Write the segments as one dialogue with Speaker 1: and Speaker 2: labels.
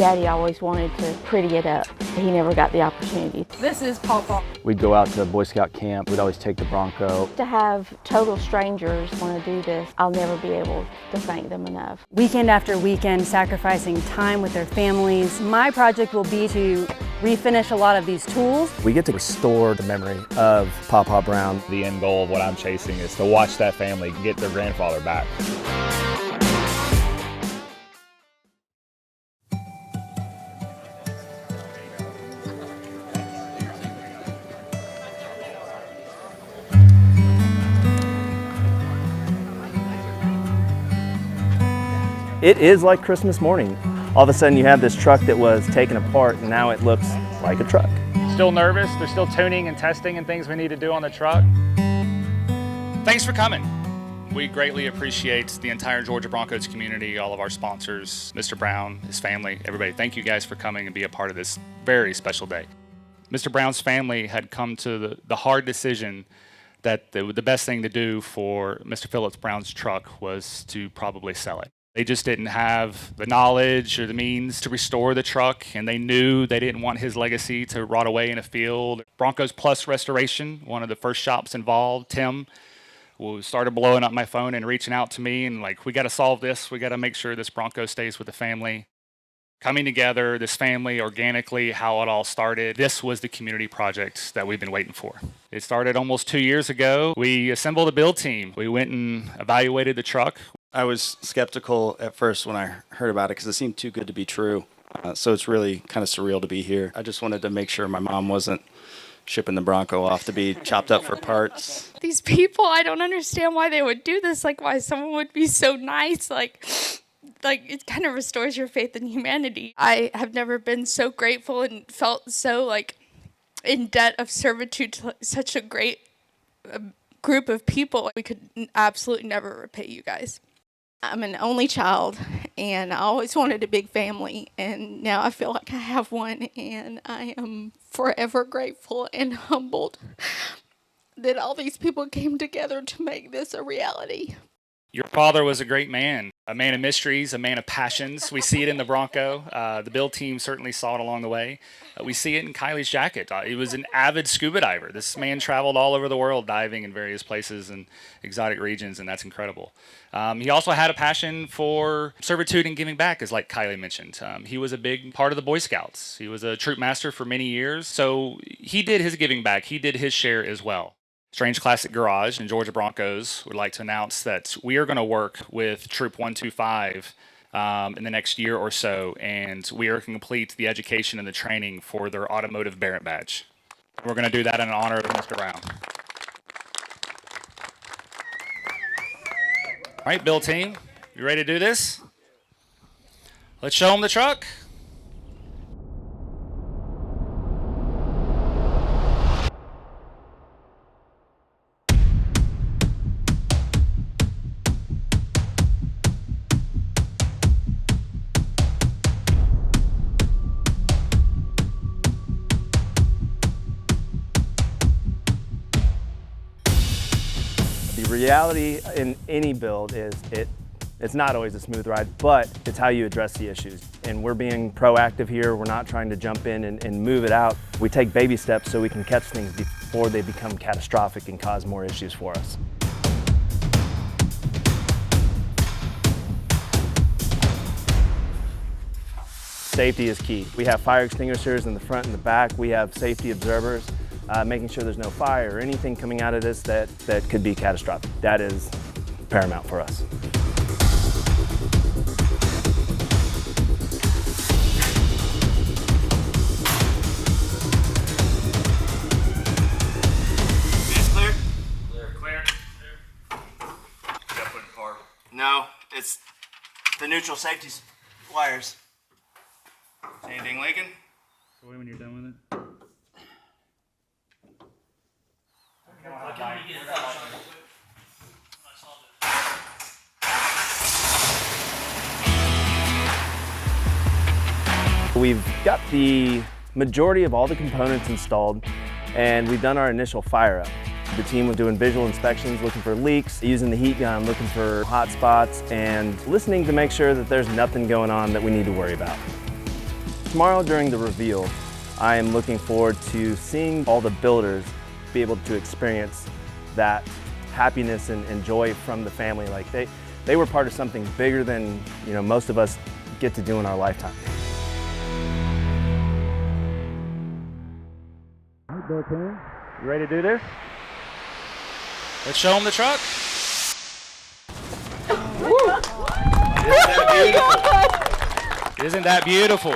Speaker 1: Daddy always wanted to pretty it up. He never got the opportunity.
Speaker 2: This is Paw Paw.
Speaker 3: We'd go out to Boy Scout camp. We'd always take the Bronco.
Speaker 1: To have total strangers want to do this, I'll never be able to thank them enough.
Speaker 4: Weekend after weekend, sacrificing time with their families. My project will be to refinish a lot of these tools.
Speaker 3: We get to restore the memory of Paw Paw Brown.
Speaker 5: The end goal of what I'm chasing is to watch that family get their grandfather back.
Speaker 3: It is like Christmas morning. All of a sudden you have this truck that was taken apart and now it looks like a truck.
Speaker 5: Still nervous, there's still tuning and testing and things we need to do on the truck. Thanks for coming. We greatly appreciate the entire Georgia Broncos community, all of our sponsors, Mr. Brown, his family, everybody. Thank you guys for coming and be a part of this very special day. Mr. Brown's family had come to the hard decision that the best thing to do for Mr. Phillip Brown's truck was to probably sell it. They just didn't have the knowledge or the means to restore the truck, and they knew they didn't want his legacy to rot away in a field. Broncos Plus Restoration, one of the first shops involved, Tim, started blowing up my phone and reaching out to me and like, we got to solve this. We got to make sure this Bronco stays with the family. Coming together, this family organically, how it all started. This was the community project that we've been waiting for. It started almost 2 years ago. We assembled a build team. We went and evaluated the truck.
Speaker 6: I was skeptical at first when I heard about it because it seemed too good to be true. So it's really kind of surreal to be here. I just wanted to make sure my mom wasn't shipping the Bronco off to be chopped up for parts.
Speaker 2: These people, I don't understand why they would do this, like why someone would be so nice, like it kind of restores your faith in humanity. I have never been so grateful and felt so like in debt of servitude to such a great group of people. We could absolutely never repay you guys. I'm an only child, and I always wanted a big family, and now I feel like I have one, and I am forever grateful and humbled that all these people came together to make this a reality.
Speaker 5: Your father was a great man, a man of mysteries, a man of passions. We see it in the Bronco. The build team certainly saw it along the way. We see it in Kylie's jacket. He was an avid scuba diver. This man traveled all over the world diving in various places and exotic regions, and that's incredible. He also had a passion for servitude and giving back, as like Kylie mentioned. He was a big part of the Boy Scouts. He was a troop master for many years, so he did his giving back. He did his share as well. Strange Classic Garage and Georgia Broncos would like to announce that we are going to work with Troop 125 in the next year or so, and we are going to complete the education and the training for their automotive Barrett badge. We're going to do that in honor of Mr. Brown. All right, Bill team, you ready to do this? Let's show them the truck.
Speaker 3: The reality in any build is it's not always a smooth ride, but it's how you address the issues. And we're being proactive here. We're not trying to jump in and move it out. We take baby steps so we can catch things before they become catastrophic and cause more issues for us. Safety is key. We have fire extinguishers in the front and the back. We have safety observers, making sure there's no fire or anything coming out of this that could be catastrophic. That is paramount for us.
Speaker 6: No, it's the neutral safety wires. Anything leaking?
Speaker 5: Go away when you're done with it.
Speaker 3: We've got the majority of all the components installed, and we've done our initial fire up. The team was doing visual inspections, looking for leaks, using the heat gun, looking for hot spots, and listening to make sure that there's nothing going on that we need to worry about. Tomorrow during the reveal, I am looking forward to seeing all the builders be able to experience that happiness and joy from the family. Like they were part of something bigger than most of us get to do in our lifetime.
Speaker 7: All right, Bill Kane,
Speaker 5: You ready to do this? Let's show them the truck. Isn't that beautiful?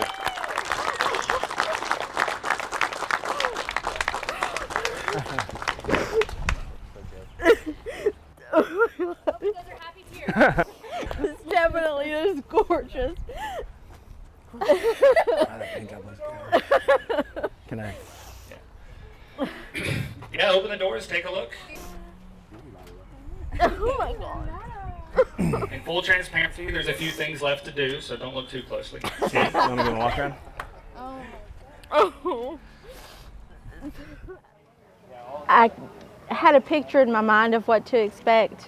Speaker 1: This definitely is gorgeous.
Speaker 3: I think I was good. Can I?
Speaker 5: Yeah, open the doors, take a look.
Speaker 1: Oh my God.
Speaker 5: In full transparency, there's a few things left to do, so don't look too closely.
Speaker 3: You want to go walk around?
Speaker 1: Oh. I had a picture in my mind of what to expect,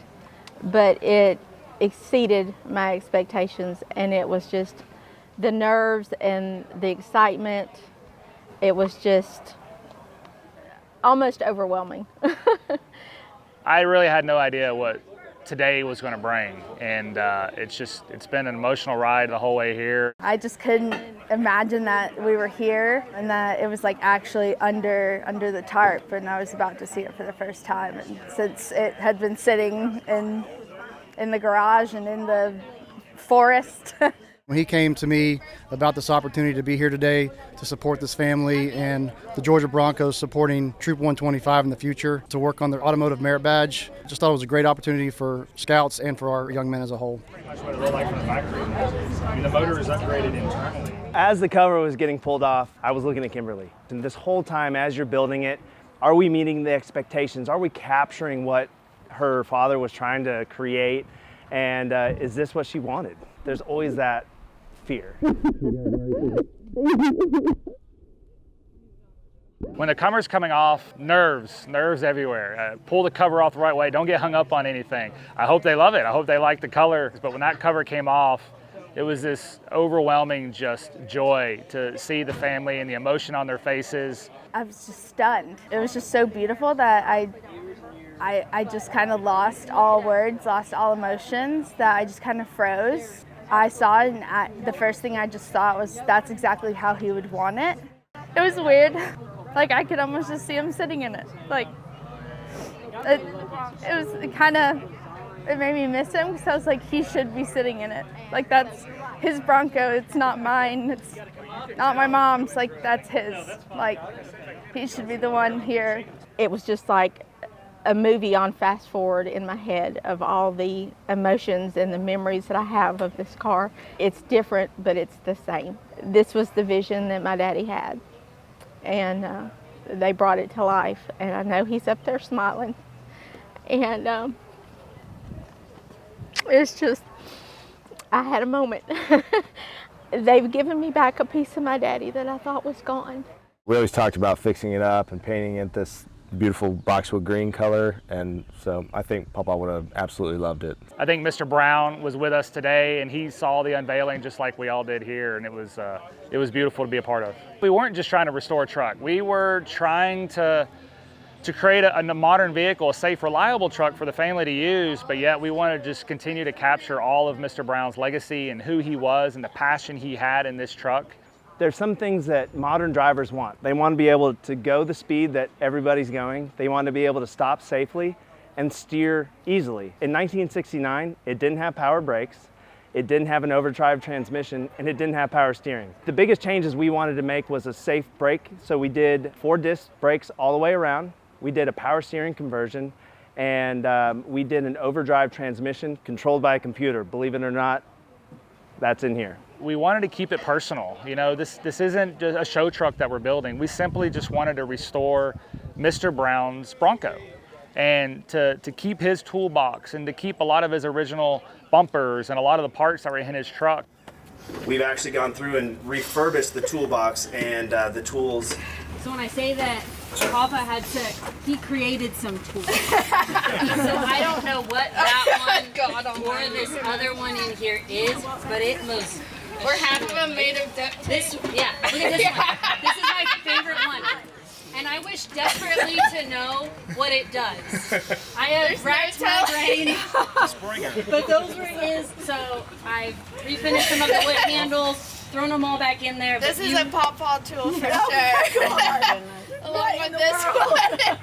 Speaker 1: but it exceeded my expectations, and it was just the nerves and the excitement. It was just almost overwhelming.
Speaker 5: I really had no idea what today was going to bring, and it's been an emotional ride the whole way here.
Speaker 8: I just couldn't imagine that we were here and that it was like actually under the tarp, and I was about to see it for the first time. And since it had been sitting in the garage and in the forest.
Speaker 7: When he came to me about this opportunity to be here today to support this family and the Georgia Broncos supporting Troop 125 in the future to work on their automotive merit badge, just thought it was a great opportunity for scouts and for our young men as a whole.
Speaker 5: Pretty much what it looked like from the factory. I mean, the motor is upgraded internally.
Speaker 3: As the cover was getting pulled off, I was looking at Kimberly. And this whole time as you're building it, are we meeting the expectations? Are we capturing what her father was trying to create? And is this what she wanted? There's always that fear.
Speaker 5: When the cover's coming off, nerves everywhere. Pull the cover off the right way. Don't get hung up on anything. I hope they love it. I hope they like the color. But when that cover came off, it was this overwhelming just joy to see the family and the emotion on their faces.
Speaker 8: I was just stunned. It was just so beautiful that I just kind of lost all words, lost all emotions, that I just kind of froze. I saw it, and the first thing I just thought was that's exactly how he would want it. It was weird. Like, I could almost just see him sitting in it. Like, it made me miss him, because I was like, he should be sitting in it. Like, that's his Bronco. It's not mine. It's not my mom's. Like, that's his. Like, he should be the one here.
Speaker 1: It was just like a movie on fast forward in my head of all the emotions and the memories that I have of this car. It's different, but it's the same. This was the vision that my daddy had, and they brought it to life, and I know he's up there smiling, and it's just, I had a moment. They've given me back a piece of my daddy that I thought was gone.
Speaker 9: We always talked about fixing it up and painting it this beautiful boxwood green color, and so I think Papa would have absolutely loved it.
Speaker 5: I think Mr. Brown was with us today, and he saw the unveiling just like we all did here, and it was beautiful to be a part of. We weren't just trying to restore a truck. We were trying to create a modern vehicle, a safe, reliable truck for the family to use, but yet we want to just continue to capture all of Mr. Brown's legacy and who he was and the passion he had in this truck.
Speaker 3: There's some things that modern drivers want. They want to be able to go the speed that everybody's going. They want to be able to stop safely and steer easily. In 1969, it didn't have power brakes, it didn't have an overdrive transmission, and it didn't have power steering. The biggest changes we wanted to make was a safe brake, so we did 4-disc brakes all the way around. We did a power steering conversion, and we did an overdrive transmission controlled by a computer. Believe it or not, that's in here.
Speaker 5: We wanted to keep it personal. You know, this isn't just a show truck that we're building. We simply just wanted to restore Mr. Brown's Bronco and to keep his toolbox and to keep a lot of his original bumpers and a lot of the parts that were in his truck.
Speaker 3: We've actually gone through and refurbished the toolbox and the tools.
Speaker 10: So when I say that Papa he created some tools. So I don't know what that one or this other one in here is, but it most We're half of them made of duct tape. This, yeah, look at this one. This is my favorite one. And I wish desperately to know what it does. I have racked my brain. But those were his, so I refinished some of the whip handles, thrown them all back in there.
Speaker 8: This is a Paw Paw tool for sure. Along with this one.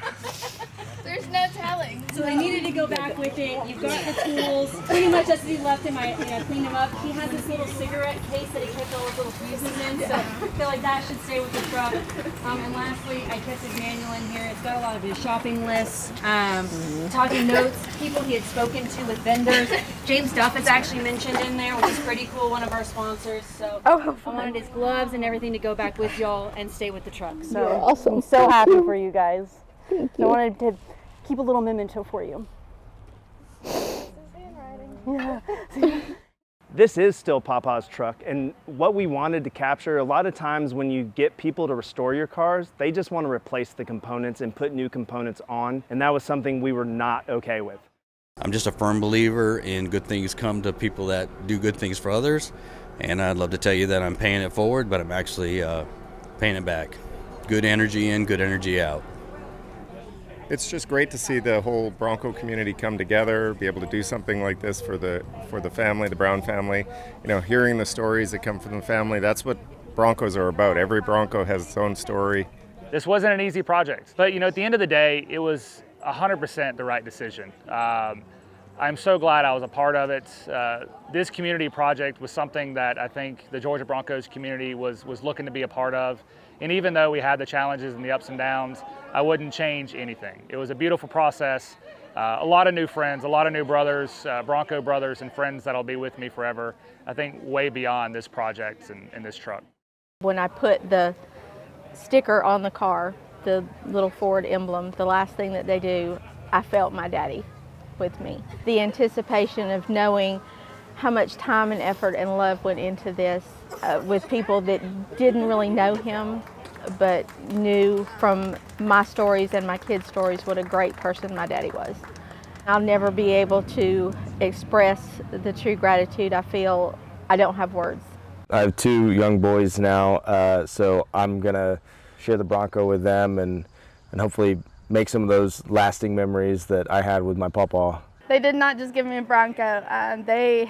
Speaker 8: There's no telling.
Speaker 10: So I needed to go back with it. You've got the tools. Pretty much as he left him, I cleaned him up. He has this little cigarette case that he kept all his little fuses in, so I feel like that should stay with the truck. And lastly, I kept his manual in here. It's got a lot of his shopping lists, talking notes, people he had spoken to with vendors. James Duff is actually mentioned in there, which is pretty cool, one of our sponsors. So I wanted his gloves and everything to go back with y'all and stay with the truck. So
Speaker 4: Awesome. I'm so happy for you guys. Thank you. I wanted to keep a little memento for you. Yeah.
Speaker 3: This is still Paw Paw's truck, and what we wanted to capture, a lot of times when you get people to restore your cars, they just want to replace the components and put new components on, and that was something we were not okay with.
Speaker 11: I'm just a firm believer in good things come to people that do good things for others, and I'd love to tell you that I'm paying it forward, but I'm actually paying it back. Good energy in, good energy out.
Speaker 12: It's just great to see the whole Bronco community come together, be able to do something like this for the family, the Brown family. You know, hearing the stories that come from the family, that's what Broncos are about. Every Bronco has its own story.
Speaker 5: This wasn't an easy project, but at the end of the day, it was 100% the right decision. I'm so glad I was a part of it. This community project was something that I think the Georgia Broncos community was looking to be a part of. And even though we had the challenges and the ups and downs, I wouldn't change anything. It was a beautiful process, a lot of new friends, a lot of new brothers, Bronco brothers and friends that'll be with me forever, I think way beyond this project and this truck.
Speaker 1: When I put the sticker on the car, the little Ford emblem, the last thing that they do, I felt my daddy with me. The anticipation of knowing how much time and effort and love went into this with people that didn't really know him, but knew from my stories and my kids' stories what a great person my daddy was. I'll never be able to express the true gratitude I feel. I don't have words.
Speaker 9: I have 2 young boys now, so I'm gonna share the Bronco with them and hopefully make some of those lasting memories that I had with my Paw Paw.
Speaker 8: They did not just give me a Bronco. They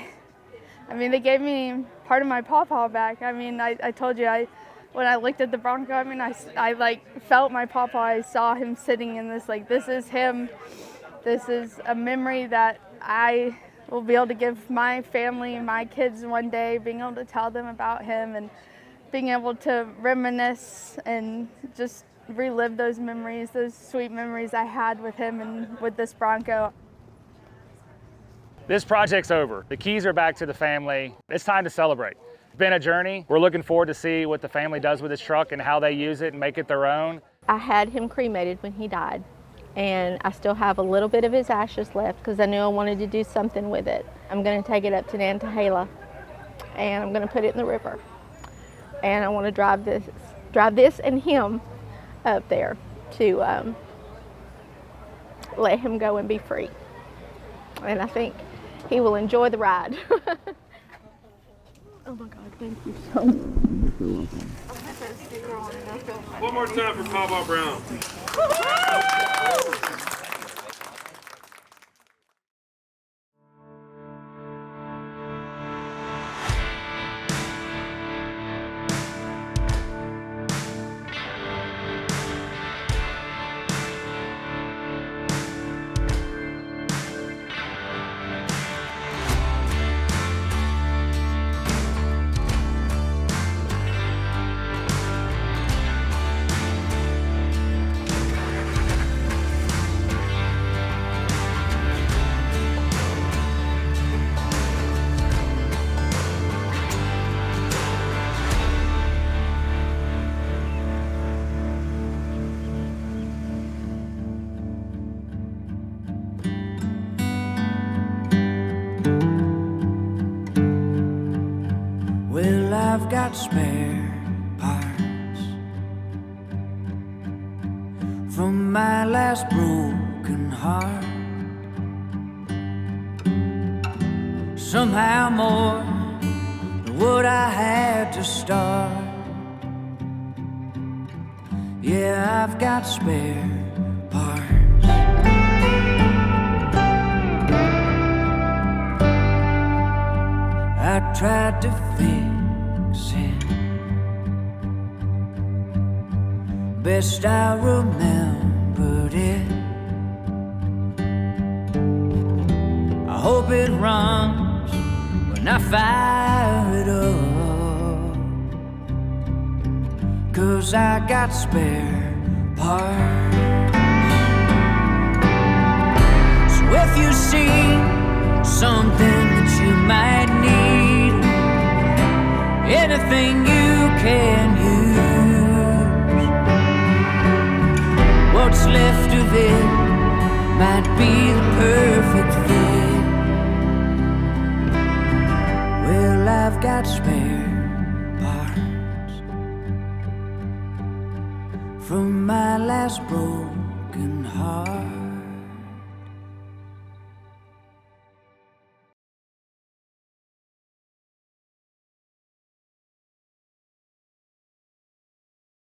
Speaker 8: gave me part of my Paw Paw back. I told you, when I looked at the Bronco, I felt my Paw Paw. I saw him sitting in this, this is him. This is a memory that I will be able to give my family and my kids one day, being able to tell them about him and being able to reminisce and just relive those memories, those sweet memories I had with him and with this Bronco.
Speaker 5: This project's over. The keys are back to the family. It's time to celebrate. It's been a journey. We're looking forward to see what the family does with this truck and how they use it and make it their own.
Speaker 1: I had him cremated when he died, and I still have a little bit of his ashes left because I knew I wanted to do something with it. I'm going to take it up to Nantahala, and I'm going to put it in the river. And I want to drive this and him up there to let him go and be free. And I think he will enjoy the ride. Oh my God, thank you so much.
Speaker 13: One more time for Paw Paw Brown.
Speaker 14: Well, I've got spare parts from my last broken heart. Somehow more what I had to start. Yeah, I've got spare parts. I tried to fix it best I remembered it. I hope it runs when I fire it up, 'cause I got spare parts. So if you see something that you might need, anything you can use, what's left of it might be the perfect fit. Well, I've got spare parts from my last broken heart.